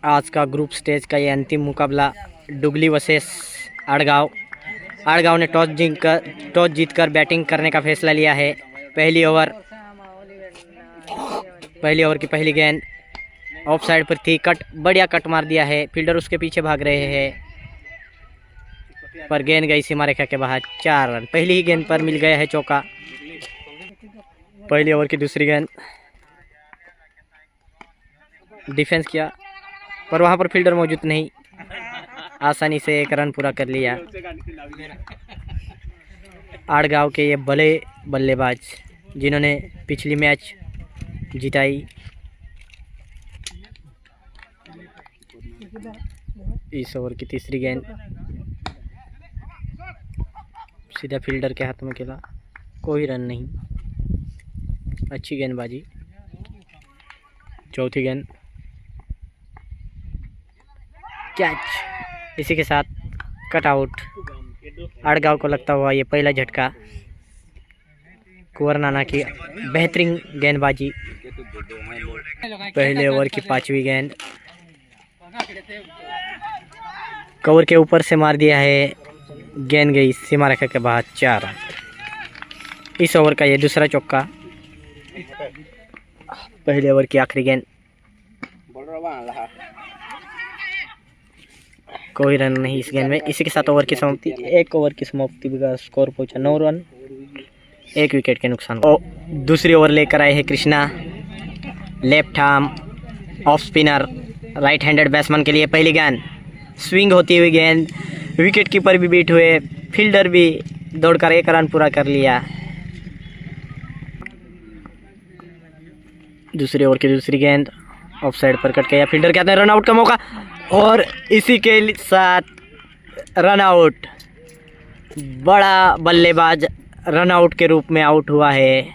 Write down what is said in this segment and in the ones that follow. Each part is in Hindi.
आज का ग्रुप स्टेज का ये अंतिम मुकाबला डुगली वर्सेस आड़गांव। आड़गांव ने टॉस जीतकर बैटिंग करने का फैसला लिया है। पहली ओवर की पहली गेंद ऑफ साइड पर थी, कट बढ़िया कट मार दिया है। फील्डर उसके पीछे भाग रहे हैं पर गेंद गई सीमा रेखा के बाहर। 4 रन। पहली ही गेंद पर मिल गया है चौका। पहली ओवर की दूसरी गेंद डिफेंस किया पर वहां पर फील्डर मौजूद नहीं, आसानी से 1 रन पूरा कर लिया। आड़गांव के ये भले बल्लेबाज जिन्होंने पिछली मैच जिताई, इस ओवर की तीसरी गेंद सीधा फील्डर के हाथ में खेला, कोई रन नहीं। अच्छी गेंदबाजी। चौथी गेंद कैच। इसी के साथ कट आउट। आड़गांव को लगता हुआ ये पहला झटका। कुंवर नाना की बेहतरीन गेंदबाजी। पहले ओवर की 5वीं गेंद कवर के ऊपर से मार दिया है, गेंद गई सीमा रेखा के बाहर। 4 रन। इस ओवर का ये दूसरा चौका। पहले ओवर की आखिरी गेंद, कोई रन नहीं इस गेंद में। इसी के साथ ओवर की समाप्ति। 1 ओवर की समाप्ति का स्कोर पहुंचा 9 रन, 1 विकेट के नुकसान। दूसरी ओवर लेकर आए हैं Krishna. Left arm off spinner, right handed batsman के लिए पहली गेंद स्विंग होती हुई गेंद, विकेट कीपर भी बीट हुए, फील्डर भी दौड़कर 1 रन पूरा कर लिया। दूसरी ओवर की दूसरी गेंद ऑफ साइड पर कट गया, फील्डर कहते हैं रन आउट का मौका और इसी के साथ रन आउट। बड़ा बल्लेबाज रन आउट के रूप में आउट हुआ है।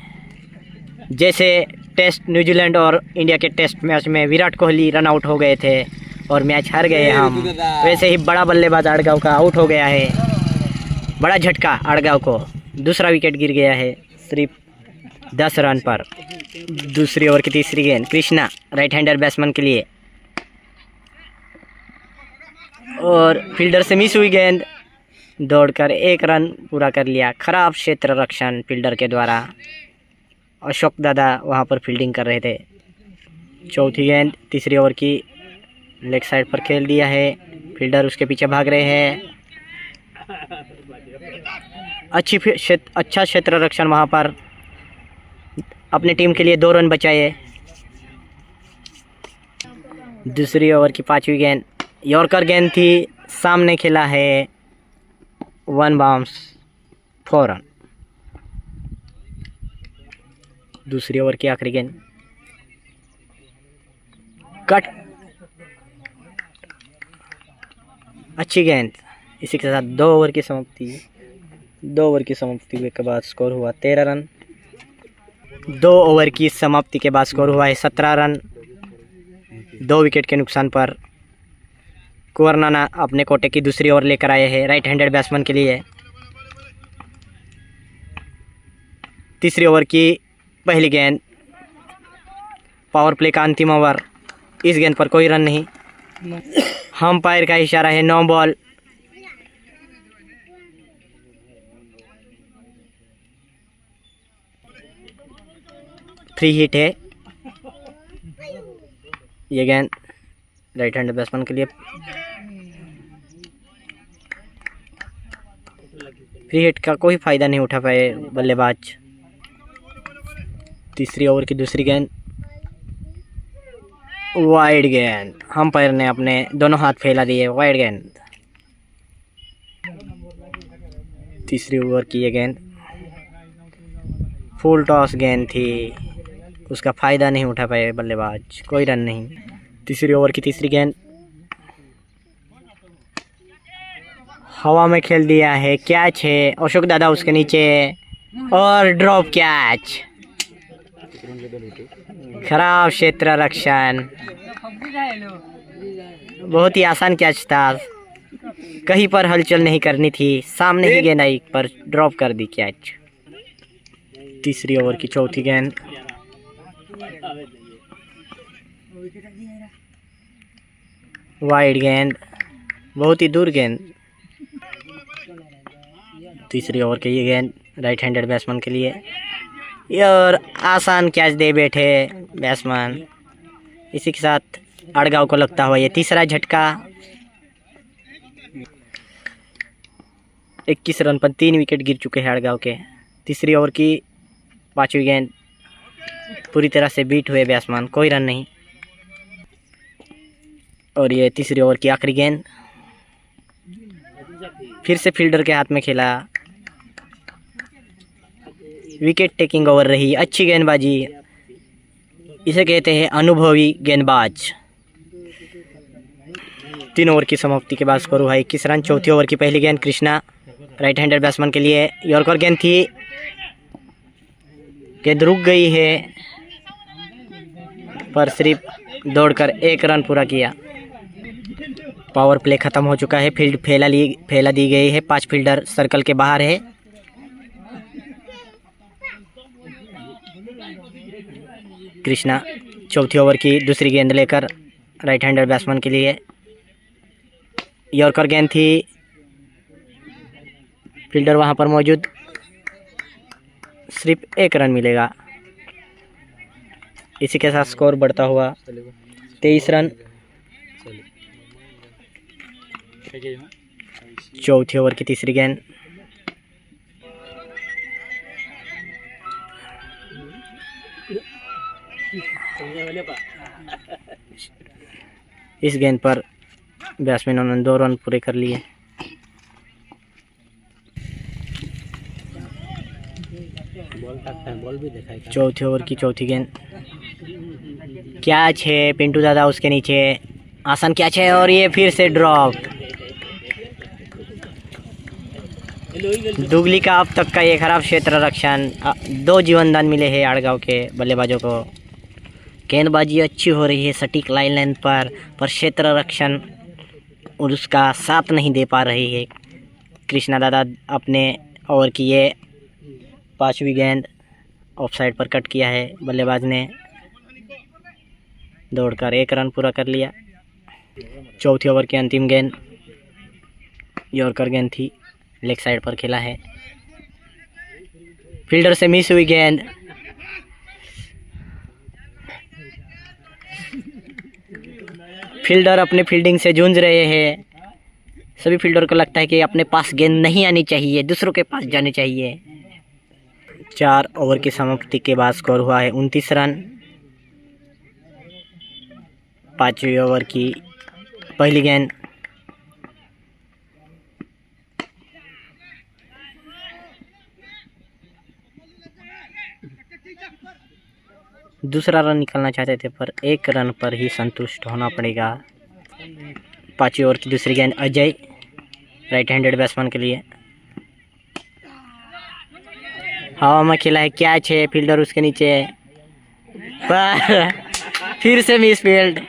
जैसे टेस्ट न्यूजीलैंड और इंडिया के टेस्ट मैच में विराट कोहली रन आउट हो गए थे और मैच हार गए हम, वैसे ही बड़ा बल्लेबाज आड़गांव का आउट हो गया है। बड़ा झटका आड़गांव को। दूसरा विकेट गिर गया है सिर्फ 10 रन पर। दूसरी ओवर की तीसरी गेंद कृष्णा, राइट हैंडर बैट्समैन के लिए, और फील्डर से मिस हुई गेंद, दौड़कर 1 रन पूरा कर लिया। खराब क्षेत्र रक्षण फील्डर के द्वारा। अशोक दादा वहां पर फील्डिंग कर रहे थे। चौथी गेंद तीसरी ओवर की लेग साइड पर खेल दिया है, फील्डर उसके पीछे भाग रहे हैं। अच्छा क्षेत्र रक्षण वहां पर। अपने टीम के लिए 2 रन बचाए। दूसरी ओवर की 5वीं गेंद यॉर्कर गेंद थी, सामने खेला है, 1 बाउंस, 4 रन। दूसरी ओवर की आखिरी गेंद कट, अच्छी गेंद। इसी के साथ 2 ओवर की समाप्ति। 2 ओवर की समाप्ति के बाद स्कोर हुआ 13 रन। 2 ओवर की समाप्ति के बाद स्कोर हुआ है 17 रन, 2 विकेट के नुकसान पर। कुंवर नाना अपने कोटे की दूसरी ओवर लेकर आए हैं, राइट हैंडेड बैट्समैन के लिए। तीसरी ओवर की पहली गेंद, पावर प्ले का अंतिम ओवर। इस गेंद पर कोई रन नहीं। अंपायर का इशारा है, 9 बॉल। फ्री हिट है ये गेंद राइट हैंड बैट्समैन के लिए। फ्री हिट का कोई फायदा नहीं उठा पाए बल्लेबाज। तीसरी ओवर की दूसरी गेंद वाइड गेंद, अंपायर ने अपने दोनों हाथ फैला दिए, वाइड गेंद। तीसरी ओवर की ये गेंद फुल टॉस गेंद थी, उसका फायदा नहीं उठा पाए बल्लेबाज, कोई रन नहीं। तीसरी ओवर की तीसरी गेंद हवा में खेल दिया है, कैच है, अशोक दादा उसके नीचे और ड्रॉप कैच। खराब क्षेत्र रक्षण, बहुत ही आसान कैच था, कहीं पर हलचल नहीं करनी थी, सामने ही गेंद आई पर ड्रॉप कर दी कैच। तीसरी ओवर की चौथी गेंद वाइड गेंद, बहुत ही दूर गेंद। तीसरी ओवर की ये गेंद राइट हैंडेड बैट्समैन के लिए, और आसान कैच दे बैठे बैट्समैन। इसी के साथ अड़गांव को लगता हुआ ये तीसरा झटका। 21 रन पर 3 विकेट गिर चुके हैं अड़गांव के। तीसरी ओवर की 5वीं गेंद, पूरी तरह से बीट हुए बैट्समैन, कोई रन नहीं। और ये तीसरी ओवर की आखिरी गेंद, फिर से फील्डर के हाथ में खेला। विकेट टेकिंग ओवर रही, अच्छी गेंदबाजी, इसे कहते हैं अनुभवी गेंदबाज। 3 ओवर की समाप्ति के बाद स्कोर हुआ 21 रन। चौथी ओवर की पहली गेंद कृष्णा राइट हैंडेड बैट्समैन के लिए, यॉर्कर गेंद थी, गेंद रुक गई है, पर सिर्फ दौड़कर 1 रन पूरा किया। पावर प्ले खत्म हो चुका है, फील्ड फैला दी गई है, 5 फील्डर सर्कल के बाहर है। कृष्णा चौथी ओवर की दूसरी गेंद लेकर राइट हैंडेड बैट्समैन के लिए, यॉर्कर गेंद थी, फील्डर वहां पर मौजूद, सिर्फ 1 रन मिलेगा। इसी के साथ स्कोर बढ़ता हुआ 23 रन। चौथी ओवर की तीसरी गेंद, इस गेंद पर बैट्समैनों ने 2 रन पूरे कर लिए। चौथी ओवर की चौथी गेंद, कैच है पिंटू दादा उसके नीचे, आसान कैच है, और ये फिर से ड्रॉप। दुगली का अब तक का ये खराब क्षेत्र रक्षण, 2 जीवनदान मिले हैं अड़गांव के बल्लेबाजों को। गेंदबाजी अच्छी हो रही है सटीक लाइन लेंथ पर क्षेत्र रक्षण और उसका साथ नहीं दे पा रही है कृष्णा दादा। अपने ओवर की ये 5वीं गेंद ऑफ साइड पर कट किया है, बल्लेबाज ने दौड़कर 1 रन पूरा कर लिया। चौथी ओवर की अंतिम गेंद यॉर्कर गेंद थी, लेग साइड पर खेला है, फील्डर से मिस हुई गेंद। फील्डर अपने फील्डिंग से जूझ रहे हैं। सभी फील्डर को लगता है कि अपने पास गेंद नहीं आनी चाहिए, दूसरों के पास जानी चाहिए। 4 ओवर की समाप्ति के बाद स्कोर हुआ है 29 रन। 5वीं ओवर की पहली गेंद, दूसरा रन निकालना चाहते थे पर 1 रन पर ही संतुष्ट होना पड़ेगा। 5वीं ओवर की दूसरी गेंद अजय राइट हैंडेड बैट्समैन के लिए, हवा में खेला है, कैच है, फील्डर उसके नीचे है, पर फिर से मिस फील्ड।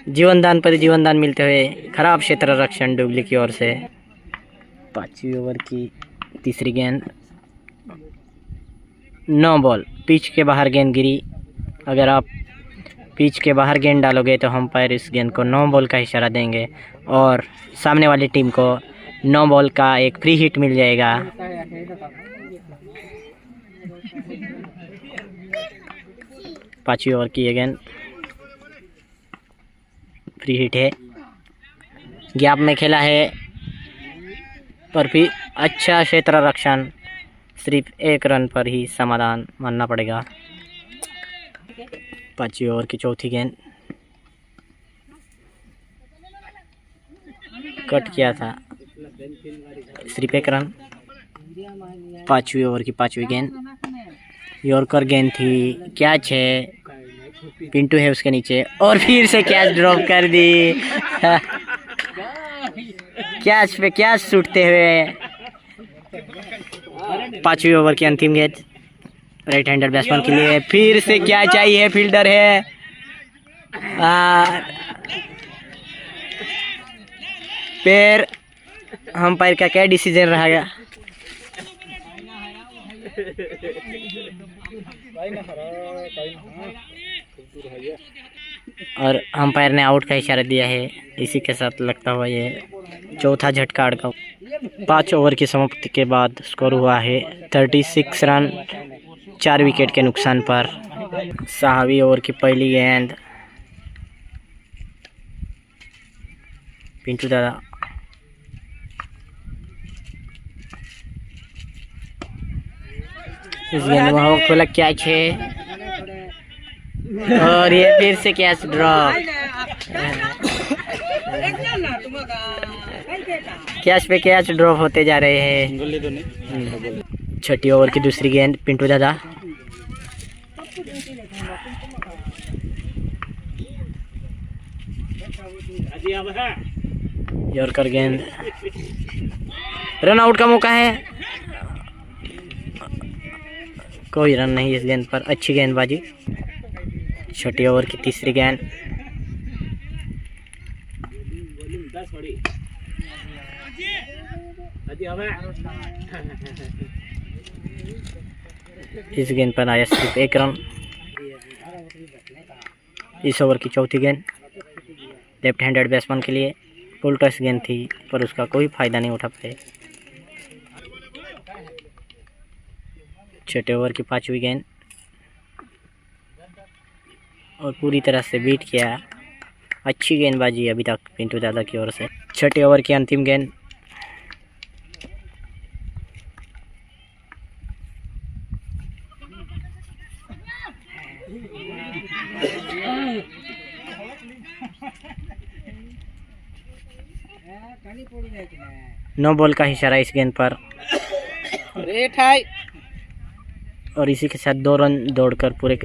जीवनदान पर जीवनदान मिलते हुए खराब क्षेत्र रक्षण डुगली की ओर से। 5वीं ओवर की तीसरी गेंद, नो बॉल, पिच के बाहर गेंद गिरी। अगर आप पिच के बाहर गेंद डालोगे तो अंपायर इस गेंद को नो बॉल का इशारा देंगे और सामने वाली टीम को नो बॉल का एक फ्री हिट मिल जाएगा। पांचवी ओवर की ये गेंद फ्री हिट है, गैप में खेला है पर भी अच्छा क्षेत्र रक्षण, सिर्फ 1 रन पर ही समाधान मानना पड़ेगा। 5वीं ओवर की चौथी गेंद कट किया था, सिर्फ 1 रन। 5वीं ओवर की 5वीं गेंद यॉर्कर गेंद थी, कैच है, पिंटू है उसके नीचे और फिर से कैच ड्रॉप कर दी। कैच पे कैच छूटते हुए। 5वीं ओवर की अंतिम गेंद राइट हैंडर बैट्समैन के लिए, फिर से क्या चाहिए, फील्डर है, पैर अंपायर का क्या डिसीजन रहेगा। और अंपायर ने आउट का इशारा दिया है। इसी के साथ लगता हुआ ये चौथा झटका अड़गांव। 5 ओवर की समाप्ति के बाद स्कोर हुआ है 36 रन 4 विकेट के नुकसान पर। 6वीं ओवर की पहली गेंद, पिंटू दादा इस गेंद में खोला कैच है और ये फिर से कैच ड्रॉप। कैच पे कैच ड्रॉप होते जा रहे हैं। 6ठी ओवर की दूसरी गेंद, पिंटू दादा यॉर्कर गेंद, रन आउट का मौका है, कोई रन नहीं इस गेंद पर। अच्छी गेंदबाजी। 6ठी ओवर की तीसरी गेंद, इस गेंद पर आया सिर्फ 1 रन। इस ओवर की चौथी गेंद, लेफ्ट हैंडेड बैट्समैन के लिए फुल टॉस गेंद थी पर उसका कोई फायदा नहीं उठा पाए। 6ठे ओवर की 5वीं गेंद और पूरी तरह से बीट किया। अच्छी गेंदबाजी अभी तक पिंटू दादा की ओर से। 6ठे ओवर की अंतिम गेंद, नो बॉल का इशारा इस गेंद पर और इसी के साथ 2 रन दौड़कर पूरे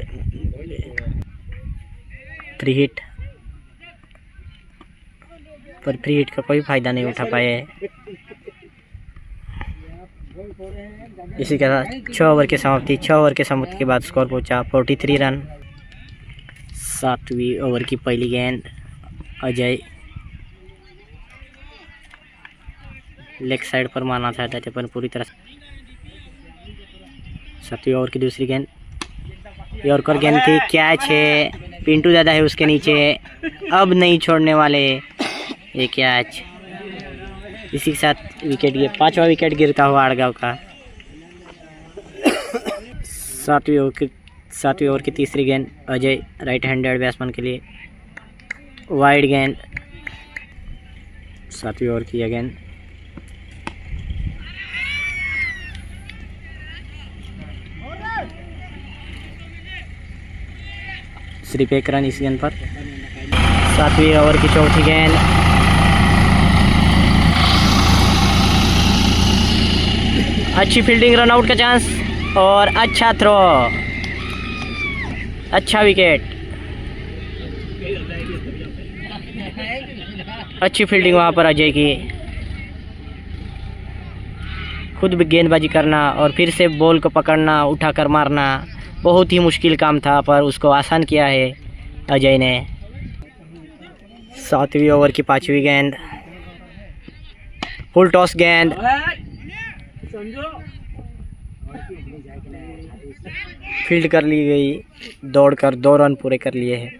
फ्री हिट, पर फ्री हिट का कोई फायदा नहीं उठा पाए। इसी के साथ 6 ओवर की समाप्ति। 6 ओवर के समाप्ति के बाद स्कोर पहुंचा 43 रन। 7वीं ओवर की पहली गेंद, अजय लेग साइड पर मारना चाहते थे पर पूरी तरह। 7वीं ओवर की दूसरी गेंद, यॉर्कर गेंद थी, कैच है, पिंटू दादा है उसके नीचे, अब नहीं छोड़ने वाले ये कैच। इसी के साथ विकेट गिर, 5वां विकेट गिरता हुआ अड़गांव का। 7वीं ओवर की तीसरी गेंद, अजय राइट हैंडेड बैट्समैन के लिए वाइड गेंद। 7वीं ओवर की यह गेंद, सिर्फ 1 रन इस गेंद पर। 7वीं ओवर की चौथी गेंद, अच्छी फील्डिंग, रन आउट का चांस और अच्छा थ्रो, अच्छा विकेट। अच्छी फील्डिंग वहां पर अजय की, खुद भी गेंदबाजी करना और फिर से बॉल को पकड़ना, उठाकर मारना बहुत ही मुश्किल काम था पर उसको आसान किया है अजय ने। 7वीं ओवर की 5वीं गेंद, फुल टॉस गेंद, फील्ड कर ली गई, दौड़कर 2 रन पूरे कर लिए हैं।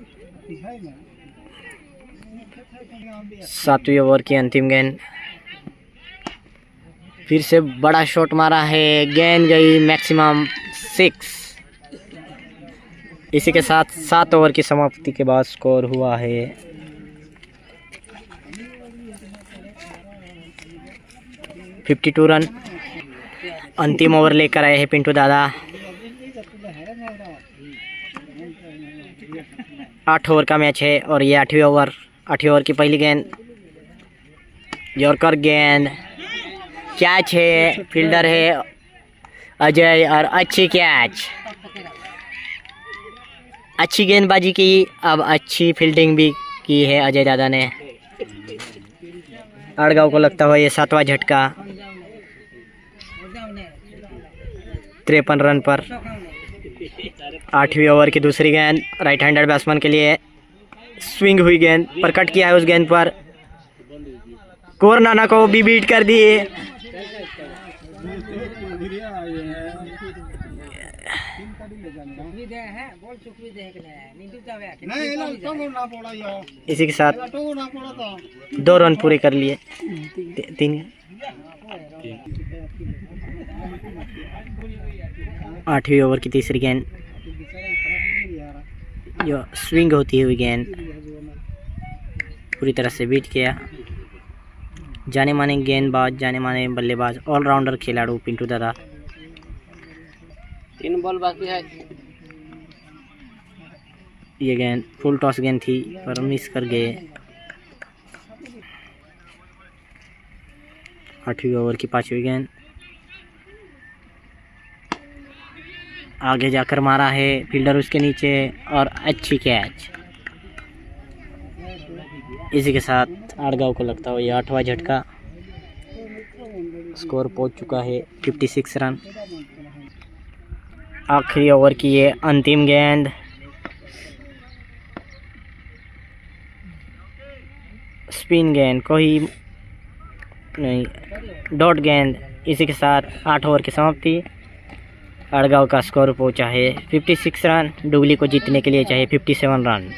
7वीं ओवर की अंतिम गेंद, फिर से बड़ा शॉट मारा है, गेंद गई मैक्सिमम 6। इसी के साथ 7 ओवर की समाप्ति के बाद स्कोर हुआ है 52 रन। अंतिम ओवर लेकर आए हैं पिंटू दादा। 8 ओवर का मैच है और ये 8वीं ओवर की पहली गेंद, यॉर्कर गेंद, कैच है, फील्डर है अजय और अच्छी कैच। अच्छी गेंदबाजी की, अब अच्छी फील्डिंग भी की है अजय दादा ने। अड़गांव को लगता हुआ ये 7वां झटका 53 रन पर। 8वीं ओवर की दूसरी गेंद, राइट हैंडेड बैट्समैन के लिए स्विंग हुई गेंद पर कट किया है उस गेंद पर। कोरनाना को भी बीट कर दिए इसी के साथ 2 रन पूरे कर लिए। 3 8वीं ओवर की तीसरी गेंद, जो स्विंग होती हुई गेंद पूरी तरह से बीट किया। जाने माने गेंदबाज, जाने माने बल्लेबाज, ऑलराउंडर खिलाड़ी पिंटू दादा। 3 बॉल बाकी है। ये गेंद फुल टॉस गेंद थी पर मिस कर गए। 8वीं ओवर की 5वीं गेंद, आगे जाकर मारा है, फील्डर उसके नीचे और अच्छी कैच। इसी के साथ आड़गांव को लगता है ये 8वां झटका। स्कोर पहुंच चुका है 56 रन। आखिरी ओवर की ये अंतिम गेंद, स्पिन गेंद, कोई नहीं, डॉट गेंद। इसी के साथ 8 ओवर की समाप्ति। आड़गांव का स्कोर पहुंचा है 56 रन। डुगली को जीतने के लिए चाहिए 57 रन।